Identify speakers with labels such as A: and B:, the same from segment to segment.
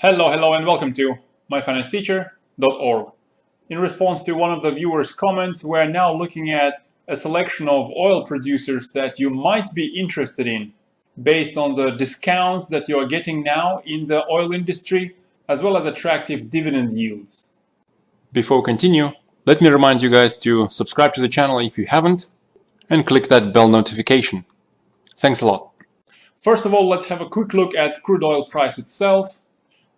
A: Hello, and welcome to myfinanceteacher.org. In response to one of the viewers' comments, we're now looking at a selection of oil producers that you might be interested in based on the discounts that you are getting now in the oil industry, as well as attractive dividend yields. Before we continue, let me remind you guys to subscribe to the channel if you haven't, and click that bell notification. Thanks a lot. First of all, let's have a quick look at crude oil price itself.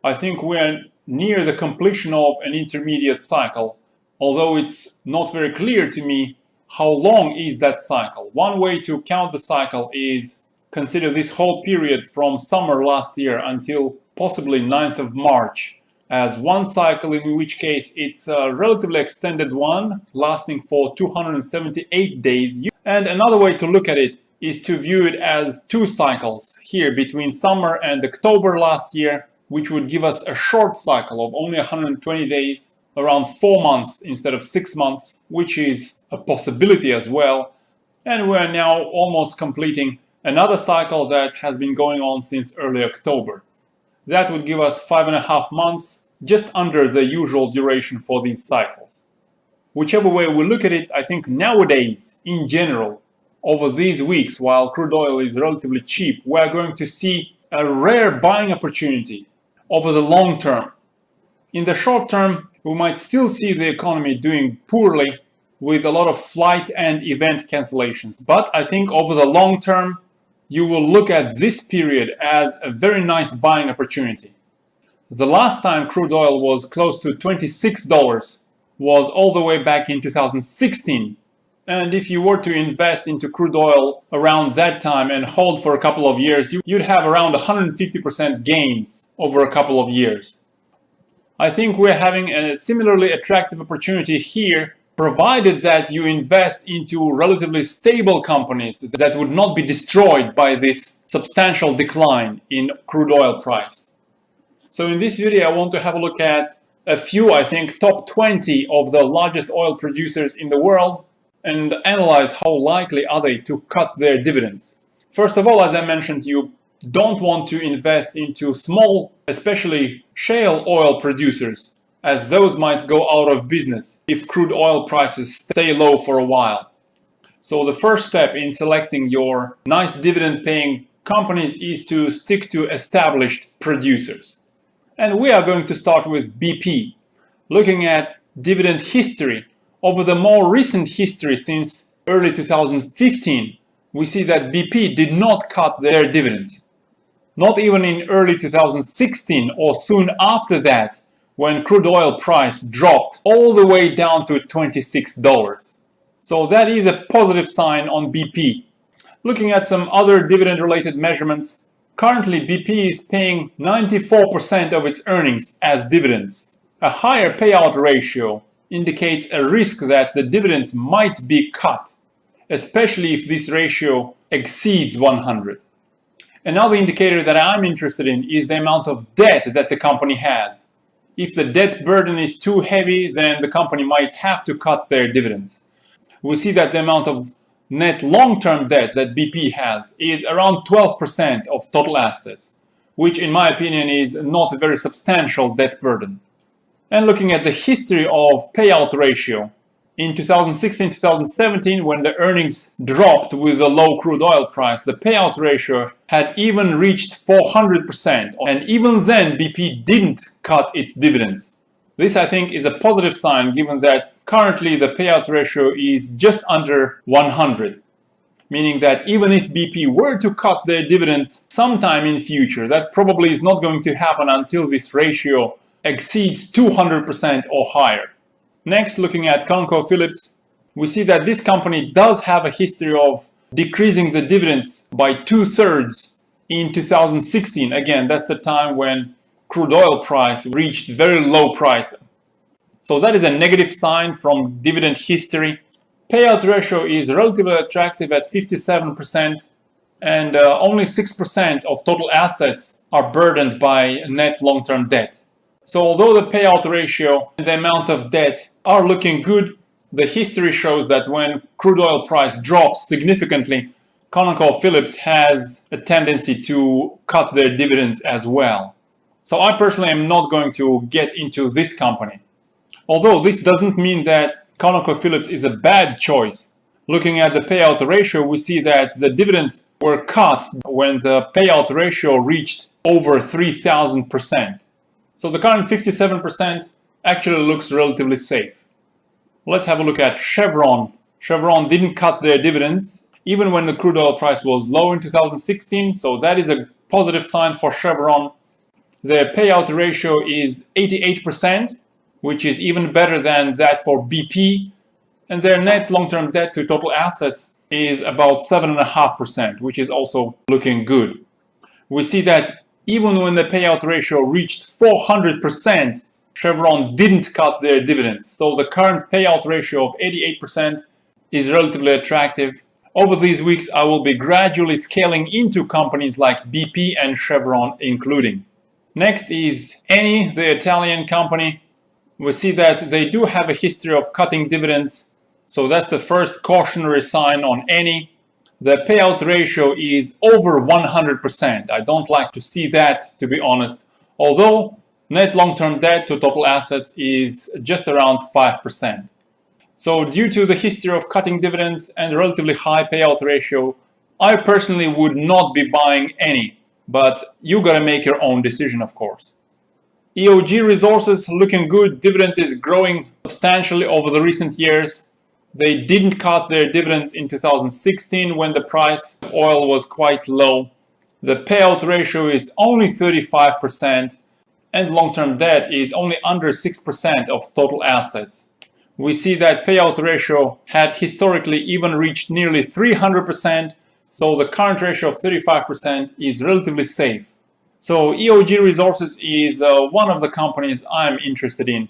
A: I think we're near the completion of an intermediate cycle, although it's not very clear to me how long is that cycle. One way to count the cycle is consider this whole period from summer last year until possibly 9th of March as one cycle, in which case it's a relatively extended one lasting for 278 days. And another way to look at it is to view it as two cycles here between summer and October last year, which would give us a short cycle of only 120 days, around 4 months instead of 6 months, which is a possibility as well. And we're now almost completing another cycle that has been going on since early October. That would give us 5.5 months, just under the usual duration for these cycles. Whichever way we look at it, I think nowadays, in general, over these weeks, while crude oil is relatively cheap, we're going to see a rare buying opportunity over the long term. In the short term, we might still see the economy doing poorly with a lot of flight and event cancellations. But I think over the long term, you will look at this period as a very nice buying opportunity. The last time crude oil was close to $26 was all the way back in 2016. And if you were to invest into crude oil around that time and hold for a couple of years, you'd have around 150% gains over a couple of years. I think we're having a similarly attractive opportunity here, provided that you invest into relatively stable companies that would not be destroyed by this substantial decline in crude oil price. So in this video, I want to have a look at a few, I think, top 20 of the largest oil producers in the world, and analyze how likely are they to cut their dividends. First of all, as I mentioned, you don't want to invest into small, especially shale oil producers, as those might go out of business if crude oil prices stay low for a while. So the first step in selecting your nice dividend-paying companies is to stick to established producers. And we are going to start with BP, looking at dividend history. Over the more recent history since early 2015, we see that BP did not cut their dividends. Not even in early 2016 or soon after that, when crude oil price dropped all the way down to $26. So that is a positive sign on BP. Looking at some other dividend-related measurements, currently BP is paying 94% of its earnings as dividends. A higher payout ratio indicates a risk that the dividends might be cut, especially if this ratio exceeds 100. Another indicator that I'm interested in is the amount of debt that the company has. If the debt burden is too heavy, then the company might have to cut their dividends. We see that the amount of net long-term debt that BP has is around 12% of total assets, which in my opinion is not a very substantial debt burden. And looking at the history of payout ratio, in 2016-2017, when the earnings dropped with the low crude oil price, the payout ratio had even reached 400%, and even then BP didn't cut its dividends. This, I think, is a positive sign, given that currently the payout ratio is just under 100, meaning that even if BP were to cut their dividends sometime in future, that probably is not going to happen until this ratio exceeds 200% or higher. Next, looking at ConocoPhillips, we see that this company does have a history of decreasing the dividends by 2/3 in 2016. Again, that's the time when crude oil price reached very low price. So that is a negative sign from dividend history. Payout ratio is relatively attractive at 57%, and only 6% of total assets are burdened by net long-term debt. So although the payout ratio and the amount of debt are looking good, the history shows that when crude oil price drops significantly, ConocoPhillips has a tendency to cut their dividends as well. So I personally am not going to get into this company. Although this doesn't mean that ConocoPhillips is a bad choice. Looking at the payout ratio, we see that the dividends were cut when the payout ratio reached over 3,000%. So the current 57% actually looks relatively safe. Let's have a look at Chevron. Chevron didn't cut their dividends even when the crude oil price was low in 2016, so that is a positive sign for Chevron. Their payout ratio is 88%, which is even better than that for BP, and their net long-term debt to total assets is about 7.5%, which is also looking good. We see that even when the payout ratio reached 400%, Chevron didn't cut their dividends, so the current payout ratio of 88% is relatively attractive. Over these weeks, I will be gradually scaling into companies like BP and Chevron including. Next is Eni, the Italian company. We see that they do have a history of cutting dividends, so that's the first cautionary sign on Eni. The payout ratio is over 100%. I don't like to see that, to be honest, although net long-term debt to total assets is just around 5%. So due to the history of cutting dividends and relatively high payout ratio, I personally would not be buying Eni, but you gotta make your own decision, of course. EOG Resources looking good. Dividend is growing substantially over the recent years. They didn't cut their dividends in 2016 when the price of oil was quite low. The payout ratio is only 35% and long-term debt is only under 6% of total assets. We see that payout ratio had historically even reached nearly 300%, so the current ratio of 35% is relatively safe. So EOG Resources is one of the companies I'm interested in.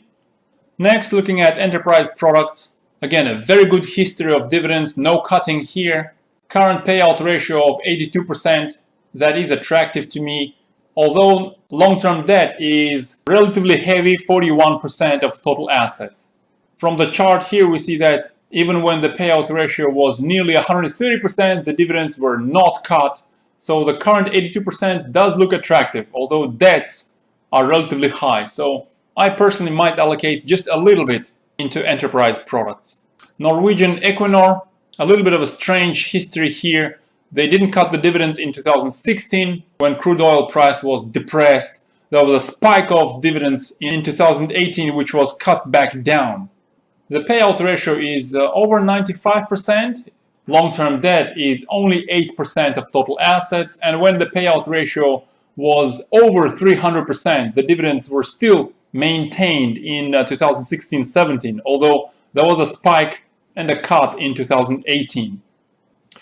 A: Next, looking at Enterprise Products. Again, a very good history of dividends, no cutting here. Current payout ratio of 82%, that is attractive to me. Although long-term debt is relatively heavy, 41% of total assets. From the chart here, we see that even when the payout ratio was nearly 130%, the dividends were not cut. So the current 82% does look attractive, although debts are relatively high. So I personally might allocate just a little bit into Enterprise Products. Norwegian Equinor, a little bit of a strange history here. They didn't cut the dividends in 2016 when crude oil price was depressed. There was a spike of dividends in 2018, which was cut back down. The payout ratio is over 95%. Long-term debt is only 8% of total assets. And when the payout ratio was over 300%, the dividends were still maintained in 2016-17, although there was a spike and a cut in 2018.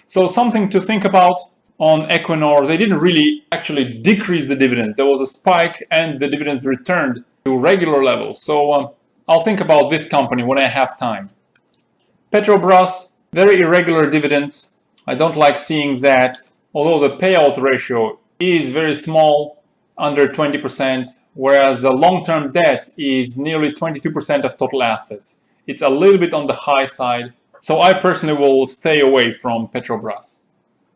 A: So something to think about on Equinor. They didn't really actually decrease the dividends. There was a spike and the dividends returned to regular levels. So I'll think about this company when I have time. Petrobras, very irregular dividends. I don't like seeing that, although the payout ratio is very small, under 20%, whereas the long-term debt is nearly 22% of total assets. It's a little bit on the high side, so I personally will stay away from Petrobras.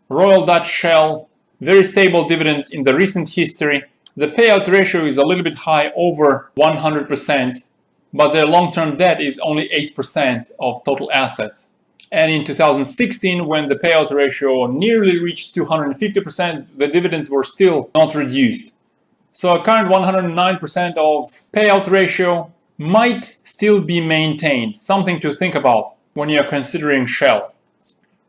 A: Royal Dutch Shell, very stable dividends in the recent history. The payout ratio is a little bit high, over 100%. But their long-term debt is only 8% of total assets. And in 2016, when the payout ratio nearly reached 250%, the dividends were still not reduced. So a current 109% of payout ratio might still be maintained, something to think about when you're considering Shell.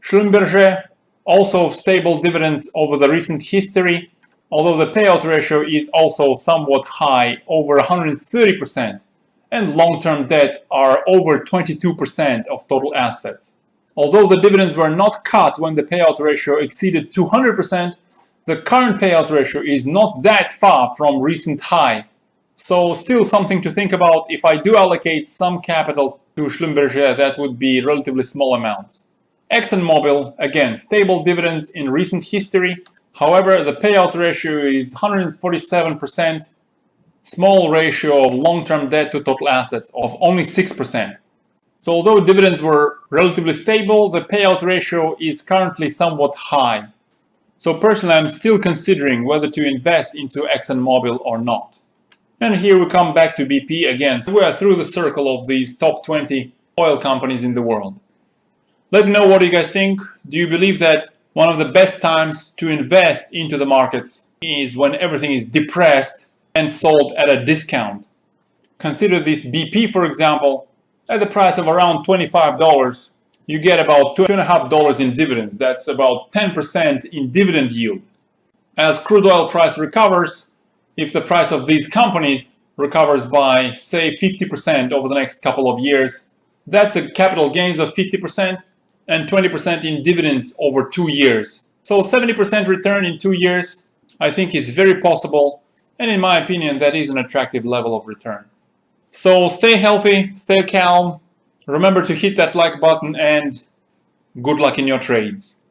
A: Schlumberger, also stable dividends over the recent history, although the payout ratio is also somewhat high, over 130%. And long-term debt are over 22% of total assets. Although the dividends were not cut when the payout ratio exceeded 200%, the current payout ratio is not that far from recent high. So still something to think about. If I do allocate some capital to Schlumberger, that would be relatively small amounts. ExxonMobil, again, stable dividends in recent history. However, the payout ratio is 147%. Small ratio of long-term debt to total assets of only 6%. So although dividends were relatively stable, the payout ratio is currently somewhat high. So personally, I'm still considering whether to invest into ExxonMobil or not. And here we come back to BP again. So we are through the circle of these top 20 oil companies in the world. Let me know what you guys think. Do you believe that one of the best times to invest into the markets is when everything is depressed and sold at a discount? Consider this BP, for example, at the price of around $25. You get about $2.50 in dividends. That's about 10% in dividend yield. As crude oil price recovers, if the price of these companies recovers by, say, 50% over the next couple of years, that's a capital gains of 50% and 20% in dividends over 2 years. So 70% return in 2 years, I think, is very possible, and in my opinion, that is an attractive level of return. So stay healthy, stay calm, remember to hit that like button, and good luck in your trades.